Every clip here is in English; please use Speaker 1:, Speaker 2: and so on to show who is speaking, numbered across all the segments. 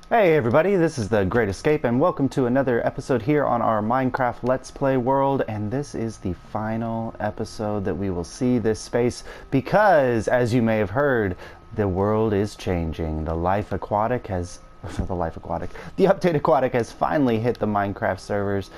Speaker 1: Hey everybody, this is The Great Escape and welcome to another episode here on our Minecraft Let's Play world, and this is the final episode that we will see this space because, as you may have heard, the world is changing. The update Aquatic has finally hit the Minecraft servers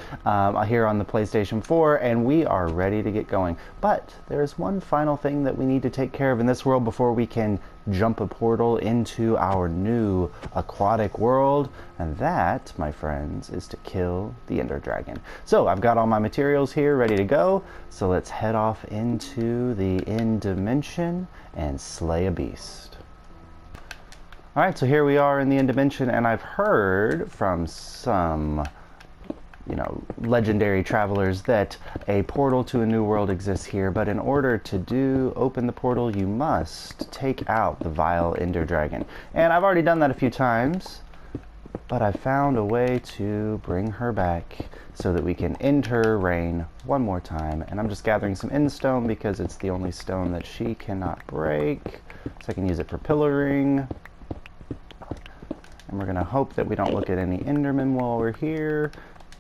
Speaker 1: here on the PlayStation 4, and we are ready to get going. But there's one final thing that we need to take care of in this world before we can jump a portal into our new aquatic world, and that, my friends, is to kill the Ender Dragon. So I've got all my materials here ready to go, so let's head off into the end dimension and slay a beast. Alright, so here we are in the end dimension, and I've heard from some legendary travelers that a portal to a new world exists here, but in order to open the portal, you must take out the vile Ender Dragon. And I've already done that a few times, but I found a way to bring her back so that we can end her reign one more time. And I'm just gathering some end stone because it's the only stone that she cannot break, so I can use it for pillaring. And we're gonna hope that we don't look at any Endermen while we're here.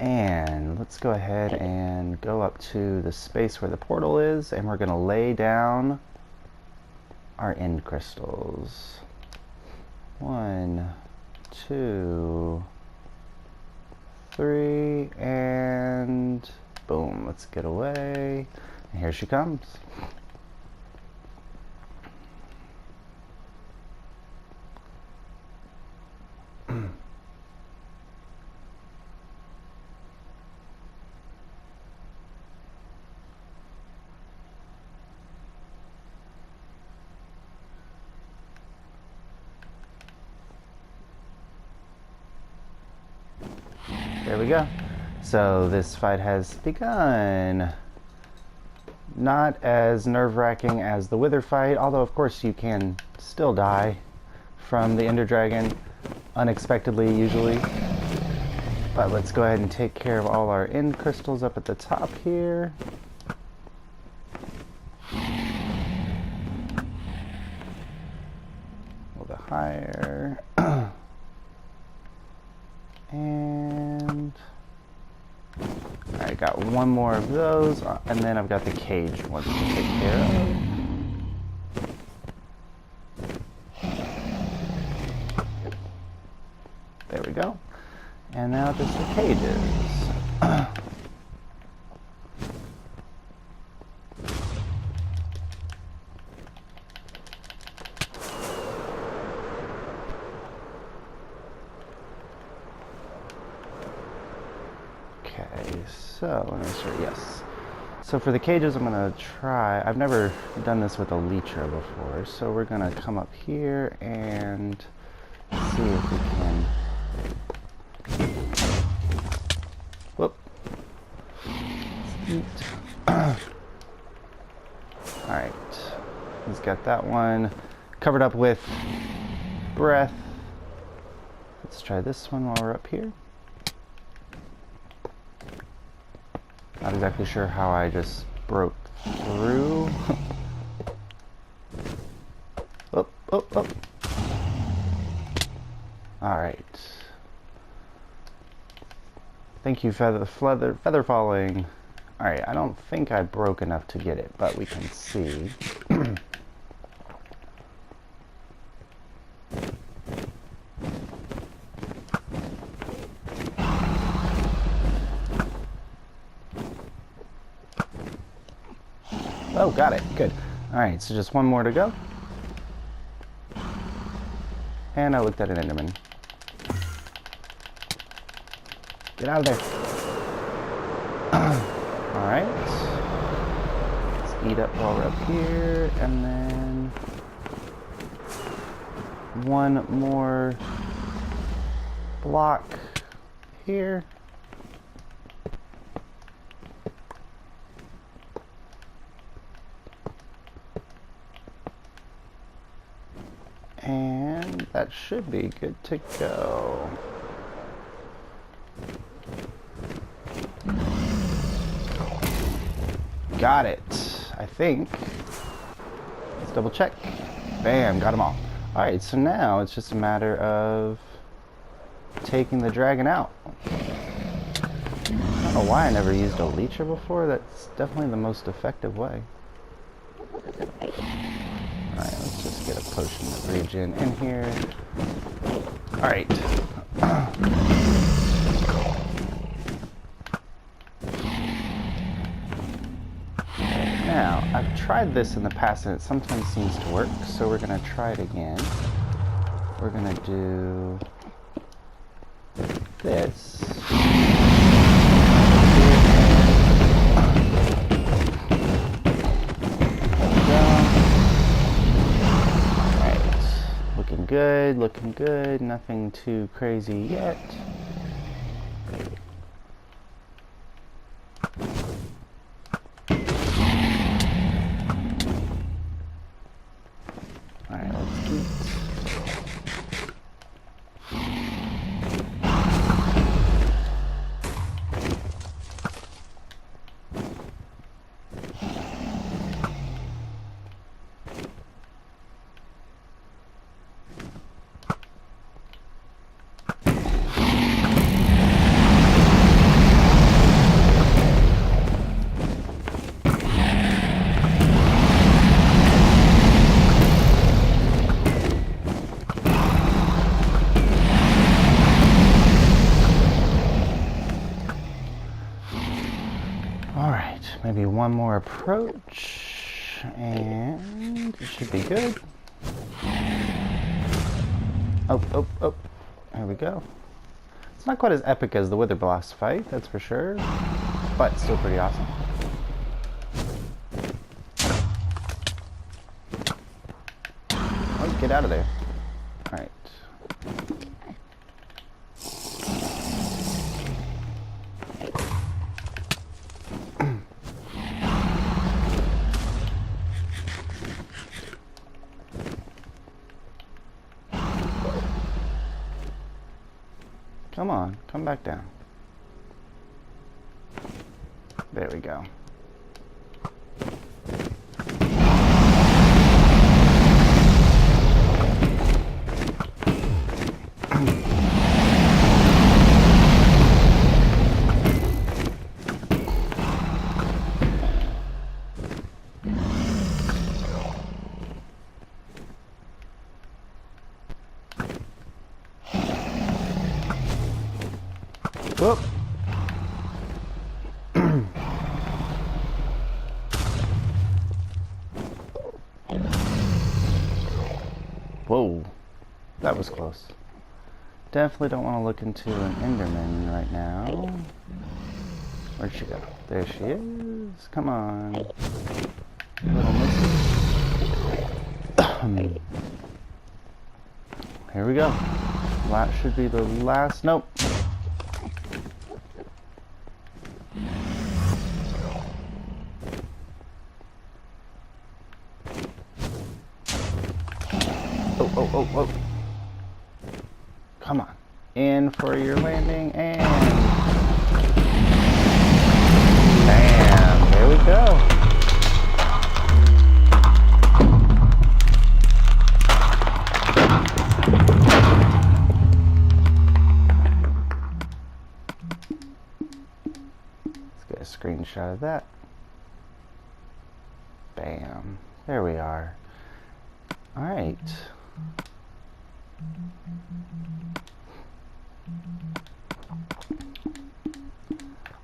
Speaker 1: And let's go ahead and go up to the space where the portal is, and we're going to lay down our end crystals. 1, 2, 3, and boom. Let's get away. And here she comes. There we go. So this fight has begun. Not as nerve-wracking as the Wither fight, although of course you can still die from the Ender Dragon unexpectedly usually. But let's go ahead and take care of all our end crystals up at the top here. A little bit higher. And I got one more of those, and then I've got the cage one to take care of. There we go. And now just the cages. So, let me sure, yes. So for the cages, I'm going to try, I've never done this with a Elytra before, so we're going to come up here and see if we can, whoop, alright, he's got that one covered up with breath. Let's try this one while we're up here. Not exactly sure how I just broke through. Oh, oh, oh. Alright. Thank you, feather falling. Alright, I don't think I broke enough to get it, but we can see. Oh, got it. Good. Alright, so just one more to go. And I looked at an Enderman. Get out of there. Alright. Let's eat up while we're up here. And then one more block here. And that should be good to go. Got it. I think. Let's double check. Bam, got them all. Alright, so now it's just a matter of taking the dragon out. I don't know why I never used a leecher before. That's definitely the most effective way. Alright, let's just get a potion of regen in here. Alright. Now, I've tried this in the past and it sometimes seems to work, so we're going to try it again. We're going to do this. Alright, looking good, nothing too crazy yet. Alright, let's eat. Maybe one more approach, and it should be good. Oh. Here we go. It's not quite as epic as the Wither Blast fight, that's for sure, but still pretty awesome. Oh, get out of there. Alright. Come on, come back down. There we go. Whoop. Whoa, that was close. Definitely don't want to look into an Enderman right now. Where'd she go? There she is. Come on. Little missy. Here we go. That should be the last. Nope. Oh. Come on. In for your landing, and bam, there we go. Let's get a screenshot of that. Bam. There we are. All right.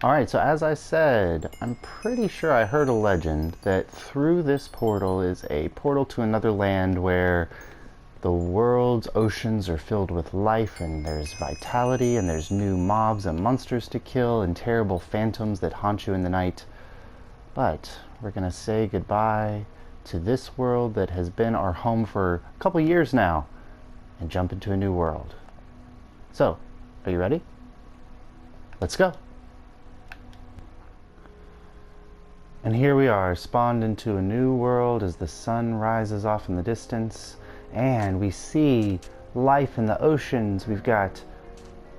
Speaker 1: Alright, so as I said, I'm pretty sure I heard a legend that through this portal is a portal to another land where the world's oceans are filled with life and there's vitality and there's new mobs and monsters to kill and terrible phantoms that haunt you in the night. But we're gonna say goodbye to this world that has been our home for a couple years now and jump into a new world. So, are you ready? Let's go. And here we are, spawned into a new world as the sun rises off in the distance, and we see life in the oceans. We've got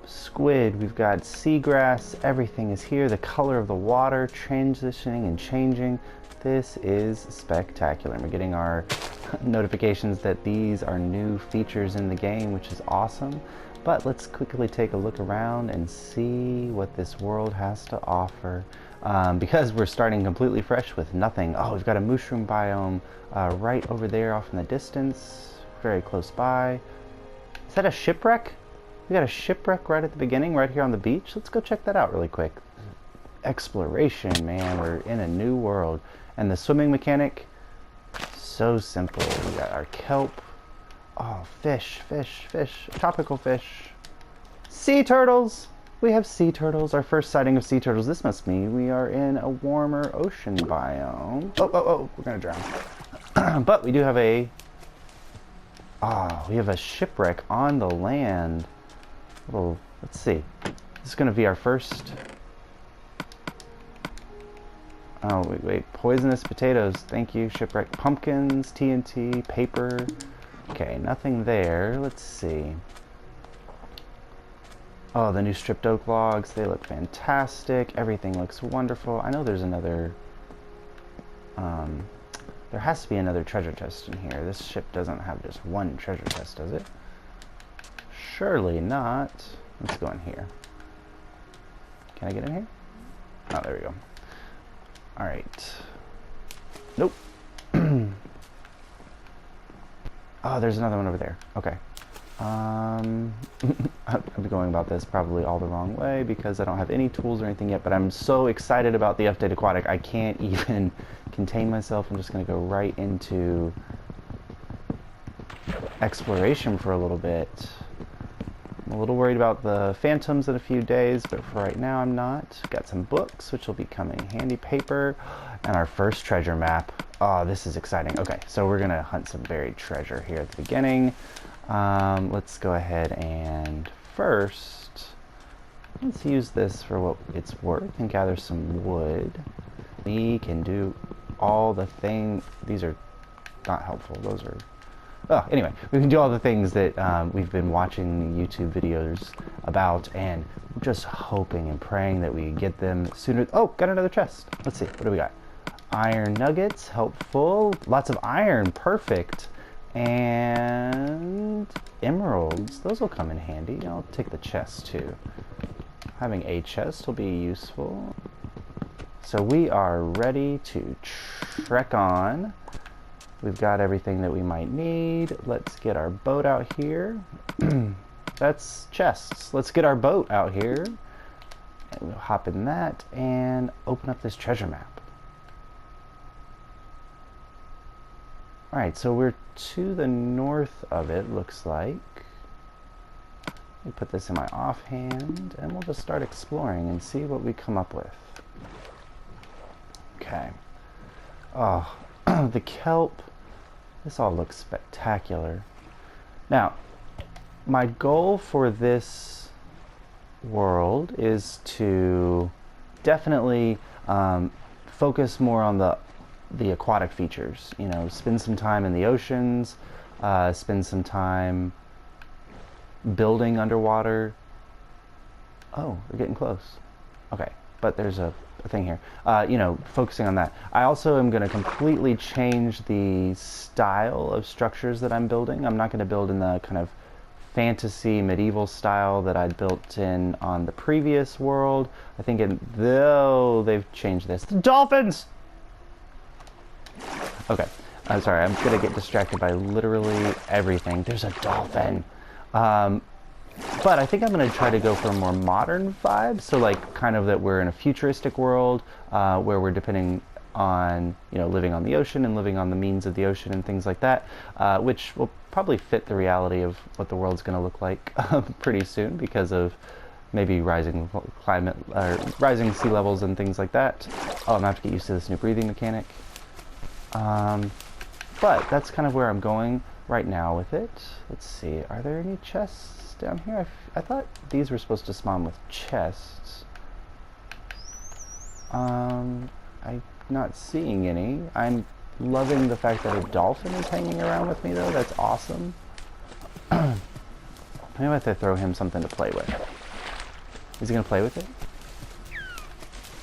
Speaker 1: squid, we've got seagrass, everything is here. The color of the water transitioning and changing. This is spectacular. We're getting our notifications that these are new features in the game, which is awesome. But let's quickly take a look around and see what this world has to offer. Because we're starting completely fresh with nothing. Oh, we've got a mushroom biome right over there off in the distance, very close by. Is that a shipwreck? We got a shipwreck right at the beginning, right here on the beach. Let's go check that out really quick. Exploration, man. We're in a new world. And the swimming mechanic, so simple. We got our kelp. Oh, fish, fish, fish. Tropical fish. Sea turtles! We have sea turtles. Our first sighting of sea turtles. This must mean we are in a warmer ocean biome. Oh, oh, oh, we're gonna drown. But we do have a... we have a shipwreck on the land. Well, let's see. This is gonna be our first... Oh, wait. Poisonous potatoes. Thank you. Shipwreck. Pumpkins, TNT, paper. Okay, nothing there. Let's see. Oh, the new stripped oak logs. They look fantastic. Everything looks wonderful. I know there's another... there has to be another treasure chest in here. This ship doesn't have just one treasure chest, does it? Surely not. Let's go in here. Can I get in here? Oh, there we go. Alright. Nope. Oh, there's another one over there. Okay. I'm going about this probably all the wrong way because I don't have any tools or anything yet, but I'm so excited about the update Aquatic, I can't even contain myself. I'm just going to go right into exploration for a little bit. I'm a little worried about the phantoms in a few days, but for right now I'm not. Got some books, which will be coming handy, paper, and our first treasure map. Oh, this is exciting. Okay, so we're gonna hunt some buried treasure here at the beginning. Let's go ahead and first, let's use this for what it's worth and gather some wood. We can do all the things. These are not helpful. Those are... Oh, anyway, we can do all the things that we've been watching YouTube videos about, and I'm just hoping and praying that we get them sooner. Oh, got another chest. Let's see, what do we got? Iron nuggets, helpful. Lots of iron, perfect. And emeralds, those will come in handy. I'll take the chest too. Having a chest will be useful. So we are ready to trek on. We've got everything that we might need. Let's get our boat out here. That's chests. Let's get our boat out here. And we'll hop in that and open up this treasure map. Alright, so we're to the north of it, looks like. Let me put this in my offhand, and we'll just start exploring and see what we come up with. Okay. Oh, the kelp. This all looks spectacular. Now, my goal for this world is to definitely focus more on the aquatic features. You know, spend some time in the oceans, spend some time building underwater. Oh, we're getting close. Okay, but there's a thing here. You know, focusing on that. I also am going to completely change the style of structures that I'm building. I'm not going to build in the kind of fantasy medieval style that I built in on the previous world. I think though they've changed this. The dolphins! Okay, I'm sorry, I'm gonna get distracted by literally everything. There's a dolphin. But I think I'm gonna try to go for a more modern vibe. So like kind of that we're in a futuristic world where we're depending on, you know, living on the ocean and living on the means of the ocean and things like that, which will probably fit the reality of what the world's gonna look like pretty soon because of maybe rising climate, or rising sea levels and things like that. Oh, I'm gonna have to get used to this new breathing mechanic. But that's kind of where I'm going right now with it. Let's see, are there any chests down here? I thought these were supposed to spawn with chests. I'm not seeing any. I'm loving the fact that a dolphin is hanging around with me though. That's awesome. Maybe I have to throw him something to play with. Is he gonna play with it?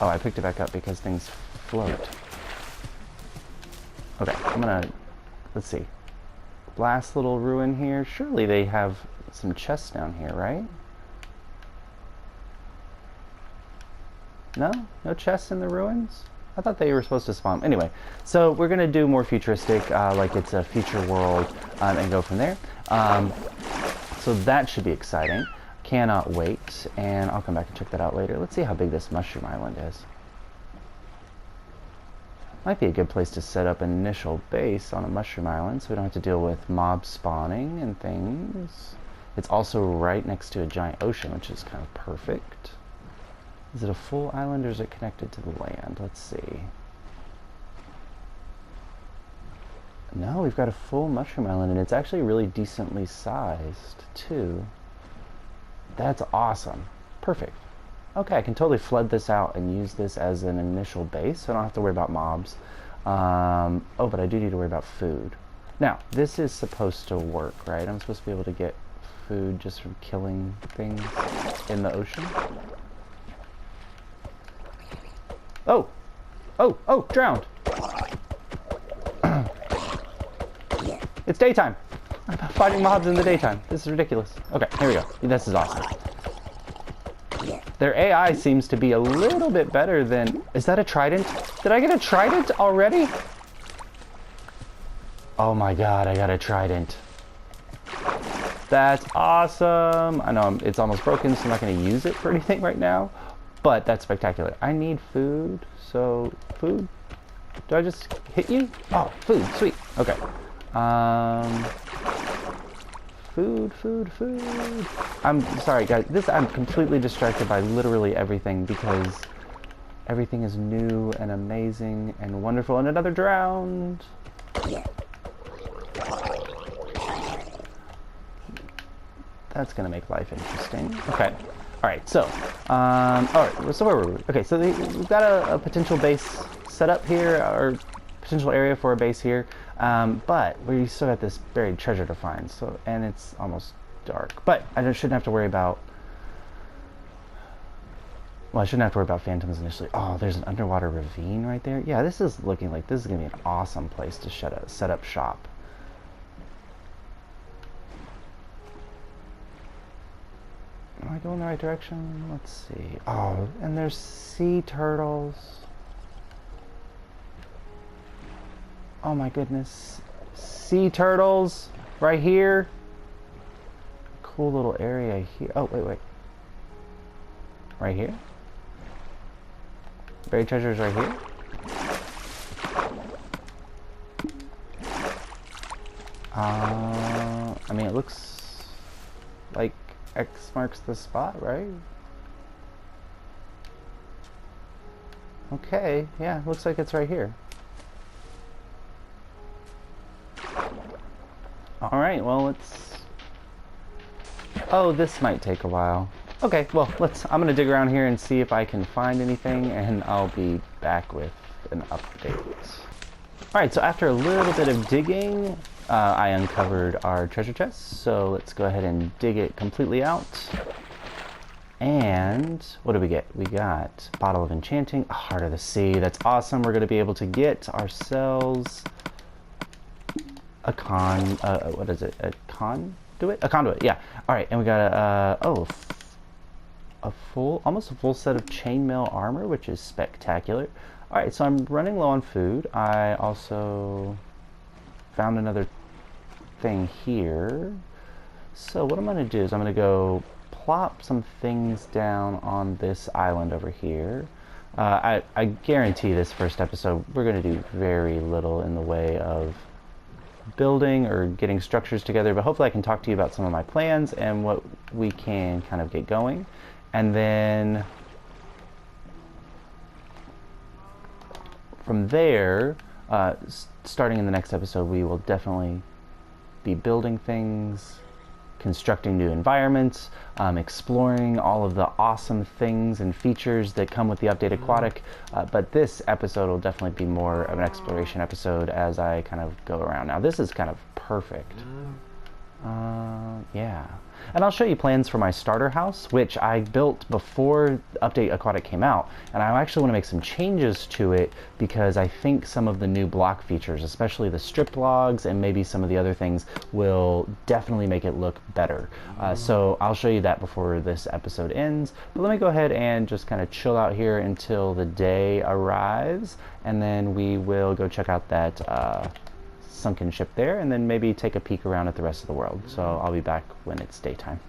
Speaker 1: Oh, I picked it back up because things float. Okay, I'm gonna, let's see. Last little ruin here. Surely they have some chests down here, right? No? No chests in the ruins? I thought they were supposed to spawn. Anyway, so we're going to do more futuristic, like it's a future world, and go from there. So that should be exciting. Cannot wait, and I'll come back and check that out later. Let's see how big this mushroom island is. Might be a good place to set up an initial base on a mushroom island so we don't have to deal with mob spawning and things. It's also right next to a giant ocean, which is kind of perfect. Is it a full island or is it connected to the land? Let's see. No, we've got a full mushroom island, and it's actually really decently sized, too. That's awesome. Perfect. Okay, I can totally flood this out and use this as an initial base, so I don't have to worry about mobs. Oh, but I do need to worry about food. Now, this is supposed to work, right? I'm supposed to be able to get food just from killing things in the ocean. Oh! Oh! Oh! Drowned! It's daytime! I'm fighting mobs in the daytime. This is ridiculous. Okay, here we go. This is awesome. Their AI seems to be a little bit better than... Is that a trident? Did I get a trident already? Oh my god, I got a trident. That's awesome! I know it's almost broken, so I'm not going to use it for anything right now. But that's spectacular. I need food, so... Food? Do I just hit you? Oh, food, sweet. Okay. Food. I'm sorry, guys. I'm completely distracted by literally everything because everything is new and amazing and wonderful. And another drowned. That's gonna make life interesting. Okay. All right. So, all right. So where were we? Okay. So we've got a potential base set up here, or potential area for a base here. But we still got this buried treasure to find, so, and it's almost dark. But I shouldn't have to worry about... Well, I shouldn't have to worry about phantoms initially. Oh, there's an underwater ravine right there. Yeah, this is looking like this is going to be an awesome place to set up shop. Am I going the right direction? Let's see. Oh, and there's sea turtles. Oh my goodness. Sea turtles right here. Cool little area here. Oh, wait. Right here? Buried treasures right here? I mean, it looks like X marks the spot, right? Okay, yeah, looks like it's right here. Alright, well, let's... Oh, this might take a while. Okay, well, I'm gonna dig around here and see if I can find anything, and I'll be back with an update. Alright, so after a little bit of digging, I uncovered our treasure chest, so let's go ahead and dig it completely out. And what do we get? We got Bottle of Enchanting, Heart of the Sea. That's awesome. We're gonna be able to get ourselves a what is it? A conduit? A conduit, yeah. All right, and we got almost a full set of chainmail armor, which is spectacular. All right, so I'm running low on food. I also found another thing here. So what I'm gonna do is I'm gonna go plop some things down on this island over here. I guarantee this first episode, we're gonna do very little in the way of building or getting structures together, but hopefully I can talk to you about some of my plans and what we can kind of get going. And then from there, starting in the next episode, we will definitely be building things, constructing new environments, exploring all of the awesome things and features that come with the update Aquatic. But this episode will definitely be more of an exploration episode as I kind of go around. Now this is kind of perfect. Yeah. And I'll show you plans for my starter house, which I built before Update Aquatic came out. And I actually want to make some changes to it because I think some of the new block features, especially the strip logs and maybe some of the other things, will definitely make it look better. So I'll show you that before this episode ends. But let me go ahead and just kind of chill out here until the day arrives. And then we will go check out that sunken ship there, and then maybe take a peek around at the rest of the world. So I'll be back when it's daytime.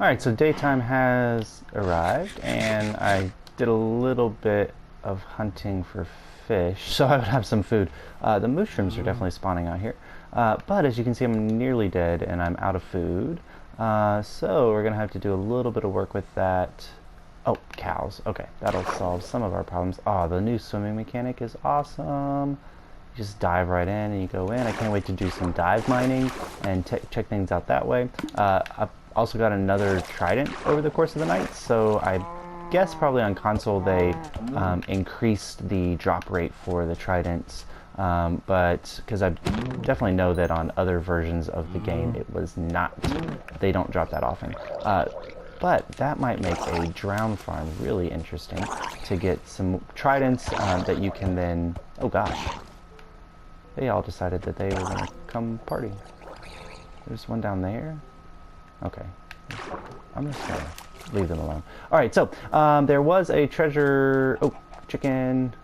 Speaker 1: Alright, so daytime has arrived, and I did a little bit of hunting for fish, so I would have some food. The mushrooms are definitely spawning out here. But as you can see, I'm nearly dead, and I'm out of food. So we're going to have to do a little bit of work with that. Oh, cows. Okay, that'll solve some of our problems. Oh, the new swimming mechanic is awesome. You just dive right in and you go in. I can't wait to do some dive mining and check things out that way. I've also got another trident over the course of the night, so I guess probably on console they increased the drop rate for the tridents, but because I definitely know that on other versions of the game it was not, they don't drop that often. But that might make a drown farm really interesting to get some tridents that you can then, oh gosh. They all decided that they were going to come party. There's one down there. Okay. I'm just going to leave them alone. Alright, so there was a treasure... Oh, chicken.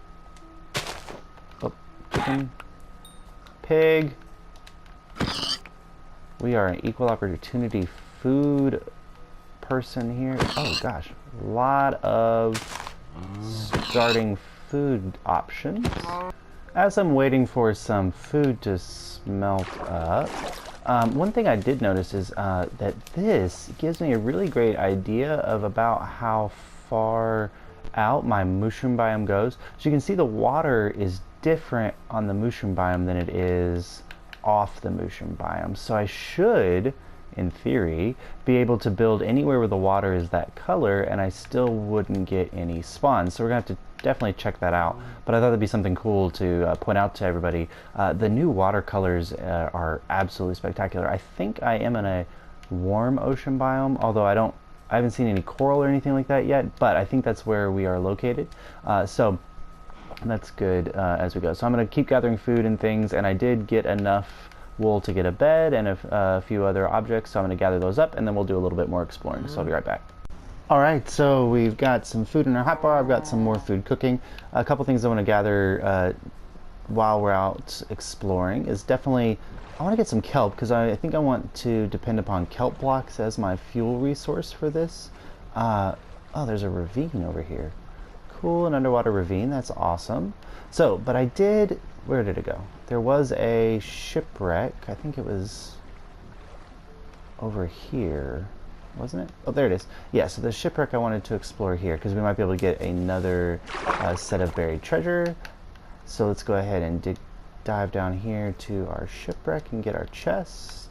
Speaker 1: Oh, chicken. Pig. We are an equal opportunity food person here. Oh gosh. A lot of starting food options. As I'm waiting for some food to smelt up, one thing I did notice is that this gives me a really great idea of about how far out my mushroom biome goes. So you can see the water is different on the mushroom biome than it is off the mushroom biome. So I should, in theory, be able to build anywhere where the water is that color and I still wouldn't get any spawns. So we're going to have to definitely check that out. But I thought that'd be something cool to point out to everybody. The new watercolors are absolutely spectacular. I think I am in a warm ocean biome, although I haven't seen any coral or anything like that yet, but I think that's where we are located. So that's good as we go. So I'm going to keep gathering food and things, and I did get enough wool to get a bed and a few other objects, so I'm going to gather those up and then we'll do a little bit more exploring. So I'll be right back. Alright, so we've got some food in our hotbar. I've got some more food cooking. A couple things I want to gather while we're out exploring is definitely, I want to get some kelp because I think I want to depend upon kelp blocks as my fuel resource for this. Oh, there's a ravine over here. Cool, an underwater ravine. That's awesome. So, but I did, where did it go? There was a shipwreck. I think it was over here. Wasn't it? Oh, there it is. Yeah, so the shipwreck I wanted to explore here because we might be able to get another set of buried treasure. So let's go ahead and dive down here to our shipwreck and get our chests.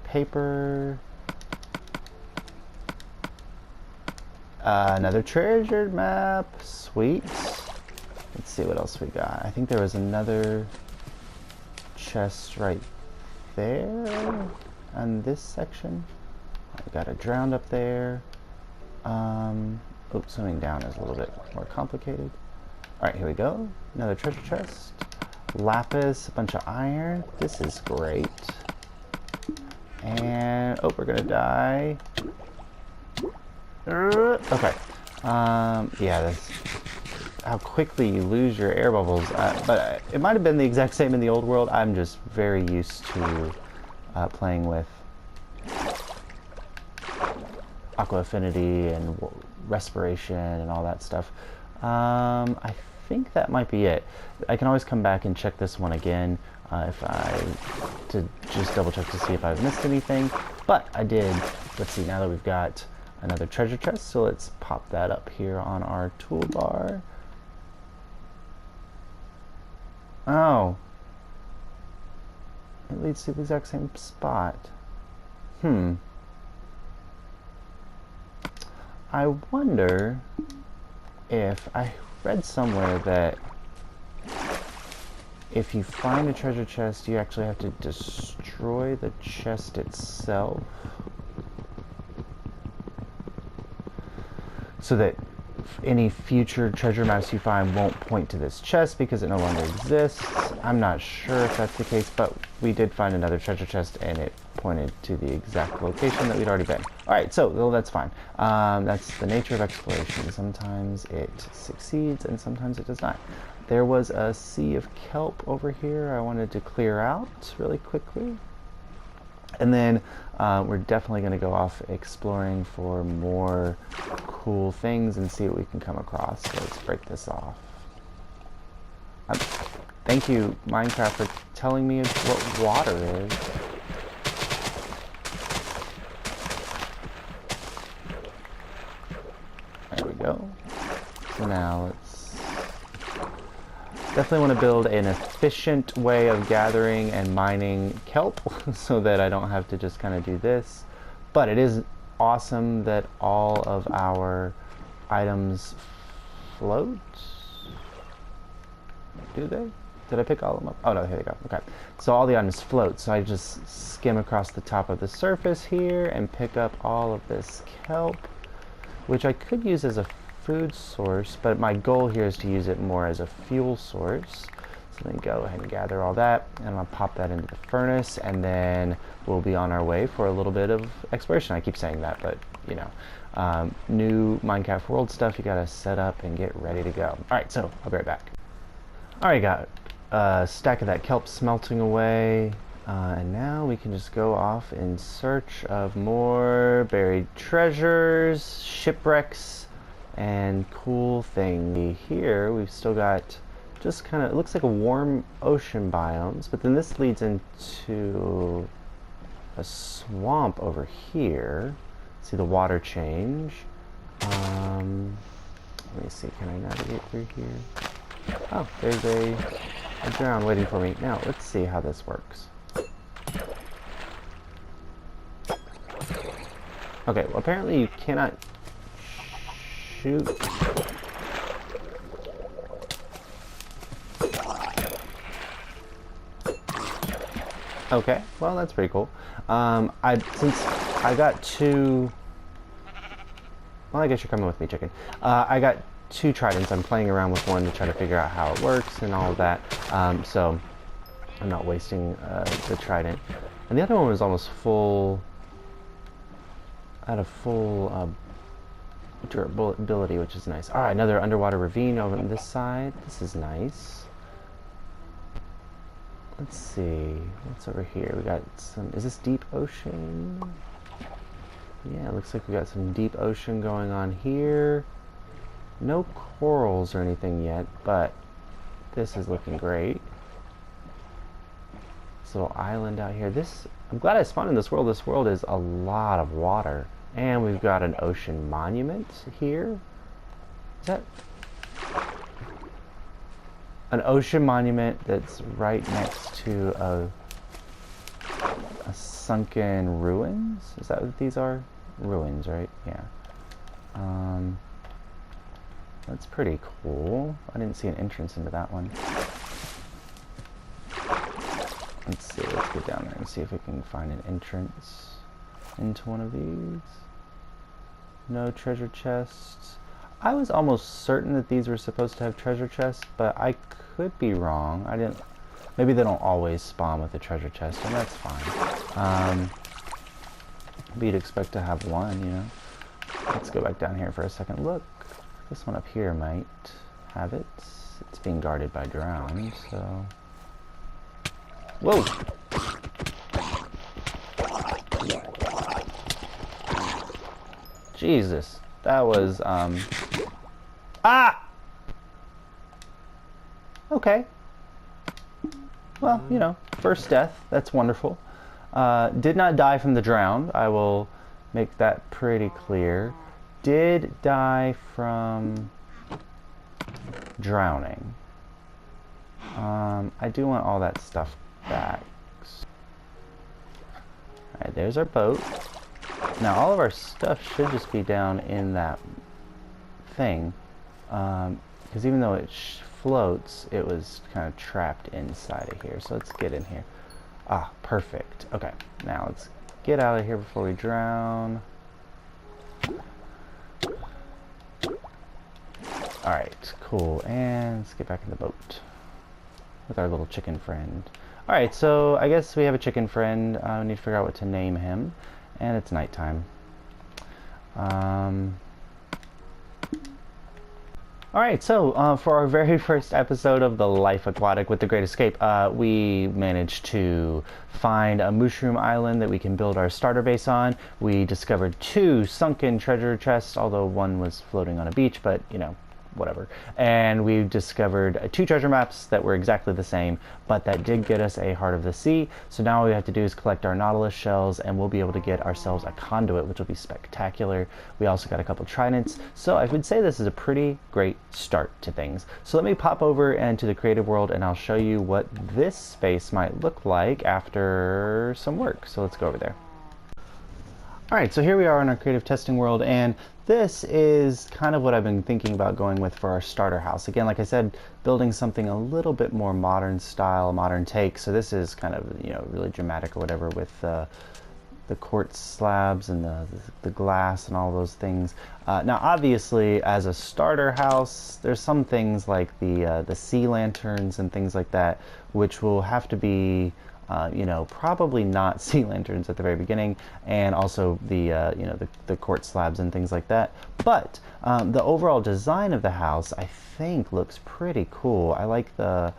Speaker 1: Paper. Another treasure map. Sweet. Let's see what else we got. I think there was another chest right there on this section. I got a drowned up there. Oops, swimming down is a little bit more complicated. Alright, here we go. Another treasure chest. Lapis, a bunch of iron. This is great. And, oh, we're gonna die. Okay. Yeah, that's how quickly you lose your air bubbles. But it might have been the exact same in the old world. I'm just very used to playing with aqua affinity and respiration and all that stuff. I think that might be it. I can always come back and check this one again to just double check to see if I've missed anything. But I did. Let's see, now that we've got another treasure chest, so let's pop that up here on our toolbar. Oh. It leads to the exact same spot. I wonder if I read somewhere that if you find a treasure chest, you actually have to destroy the chest itself, so that any future treasure maps you find won't point to this chest because it no longer exists. I'm not sure if that's the case, but we did find another treasure chest and it pointed to the exact location that we'd already been. Alright, so well, that's fine. That's the nature of exploration. Sometimes it succeeds and sometimes it does not. There was a sea of kelp over here I wanted to clear out really quickly. And then we're definitely going to go off exploring for more cool things and see what we can come across. So let's break this off. Thank you, Minecraft, for telling me what water is. There we go. So now let's definitely want to build an efficient way of gathering and mining kelp so that I don't have to just kind of do this. But it is awesome that all of our items float. Do they? Did I pick all of them up? Oh no, here they go. Okay. So all the items float. So I just skim across the top of the surface here and pick up all of this kelp, which I could use as a food source, but my goal here is to use it more as a fuel source. So then go ahead and gather all that, and I'll pop that into the furnace, and then we'll be on our way for a little bit of exploration. I keep saying that, but you know, new Minecraft world stuff, you gotta set up and get ready to go. Alright, so I'll be right back. Alright, got a stack of that kelp smelting away, and now we can just go off in search of more buried treasures, shipwrecks, and cool thing. Here we've still got just kind of, it looks like a warm ocean biomes, but then this leads into a swamp over here. See the water change. Let me see, can I navigate through here? Oh, there's a drown waiting for me. Now let's see how this works. Okay, well apparently you cannot shoot. Okay, well that's pretty cool. Since I got two, well I guess you're coming with me, chicken. I got two tridents. I'm playing around with one to try to figure out how it works and all of that. So I'm not wasting the trident. And the other one was almost full, out of full durability, which is nice. Alright, another underwater ravine over on this side. This is nice. Let's see, what's over here? We got some, is this deep ocean? Yeah, it looks like we got some deep ocean going on here. No corals or anything yet, but this is looking great. This little island out here. This, I'm glad I spawned in this world. This world is a lot of water. And we've got an ocean monument here. Is that an ocean monument that's right next to a sunken ruins? Is that what these are? Ruins, right? Yeah. That's pretty cool. I didn't see an entrance into that one. Let's see, let's get down there and see if we can find an entrance into one of these. No treasure chests. I was almost certain that these were supposed to have treasure chests, but I could be wrong. I didn't, maybe they don't always spawn with a treasure chest, and that's fine. But you'd expect to have one, you know. Let's go back down here for a second. Look, this one up here might have it. It's being guarded by drown, so... Whoa! Jesus, that was, Ah! Okay. Well, you know, first death, that's wonderful. Did not die from the drown, I will make that pretty clear. Did die from drowning. I do want all that stuff back. Alright, there's our boat. Now all of our stuff should just be down in that thing. Because even though it floats, it was kind of trapped inside of here. So let's get in here. Ah, perfect. Okay, now let's get out of here before we drown. Alright, cool. And let's get back in the boat with our little chicken friend. Alright, so I guess we have a chicken friend. We need to figure out what to name him. And it's nighttime. Alright, so for our very first episode of The Life Aquatic with The Great Escape, we managed to find a mushroom island that we can build our starter base on. We discovered 2 sunken treasure chests, although one was floating on a beach, but, you know, whatever. And we discovered 2 treasure maps that were exactly the same, but that did get us a Heart of the Sea. So now all we have to do is collect our Nautilus shells, and we'll be able to get ourselves a conduit, which will be spectacular. We also got a couple tridents, so I would say this is a pretty great start to things. So let me pop over into the creative world, and I'll show you what this space might look like after some work. So let's go over there. Alright, so here we are in our creative testing world, and this is kind of what I've been thinking about going with for our starter house. Again, like I said, building something a little bit more modern style, modern take. So this is kind of, you know, really dramatic or whatever with the quartz slabs and the glass and all those things. Now, obviously, as a starter house, there's some things like the sea lanterns and things like that, which will have to be you know, probably not sea lanterns at the very beginning, and also the you know, the quartz slabs and things like that. But the overall design of the house, I think, looks pretty cool. I like the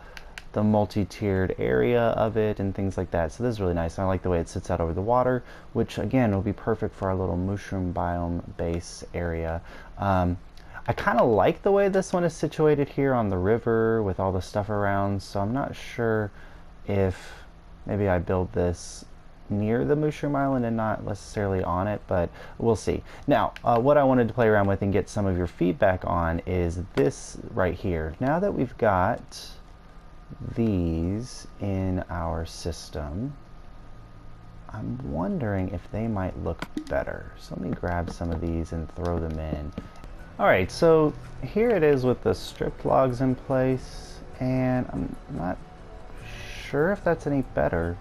Speaker 1: multi-tiered area of it and things like that. So this is really nice. I like the way it sits out over the water, which again will be perfect for our little mushroom biome base area. I kind of like the way this one is situated here on the river with all the stuff around, so I'm not sure if maybe I build this near the mushroom island and not necessarily on it, but we'll see. Now, what I wanted to play around with and get some of your feedback on is this right here. Now that we've got these in our system, I'm wondering if they might look better. So let me grab some of these and throw them in. Alright, so here it is with the stripped logs in place, and I'm not sure if that's any better.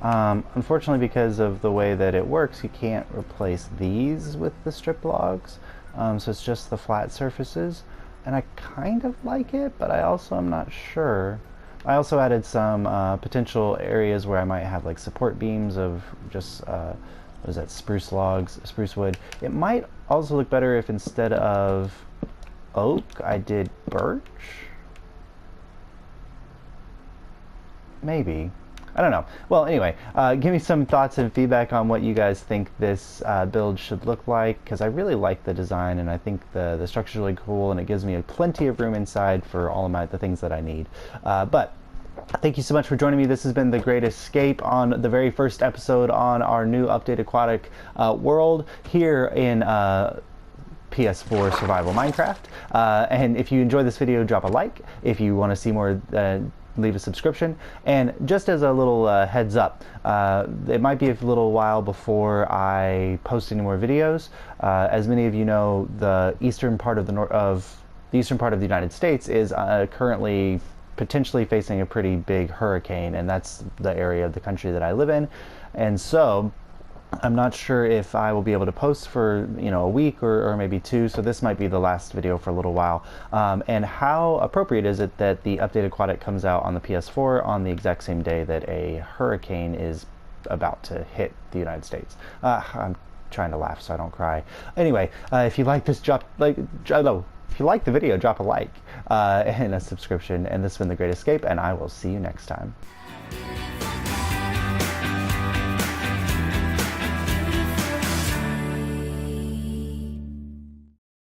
Speaker 1: Unfortunately, because of the way that it works, you can't replace these with the strip logs, so it's just the flat surfaces, and I kind of like it, but I also am not sure. I also added some potential areas where I might have like support beams of just what is that, spruce logs, spruce wood. It might also look better if instead of oak I did birch. Maybe. I don't know. Well, anyway, give me some thoughts and feedback on what you guys think this build should look like, because I really like the design, and I think the structure's really cool, and it gives me plenty of room inside for all of the things that I need. But thank you so much for joining me. This has been The Great Escape on the very first episode on our new updated aquatic world here in PS4 Survival Minecraft. And if you enjoyed this video, drop a like. If you want to see more, leave a subscription. And just as a little heads up, it might be a little while before I post any more videos. As many of you know, the eastern part of the United States is currently potentially facing a pretty big hurricane, and that's the area of the country that I live in. And so I'm not sure if I will be able to post for, you know, a week or maybe 2, so this might be the last video for a little while. And how appropriate is it that the updated Aquatic comes out on the PS4 on the exact same day that a hurricane is about to hit the United States? I'm trying to laugh so I don't cry. Anyway, if you like this, if you like the video, drop a like and a subscription. And this has been The Great Escape, and I will see you next time.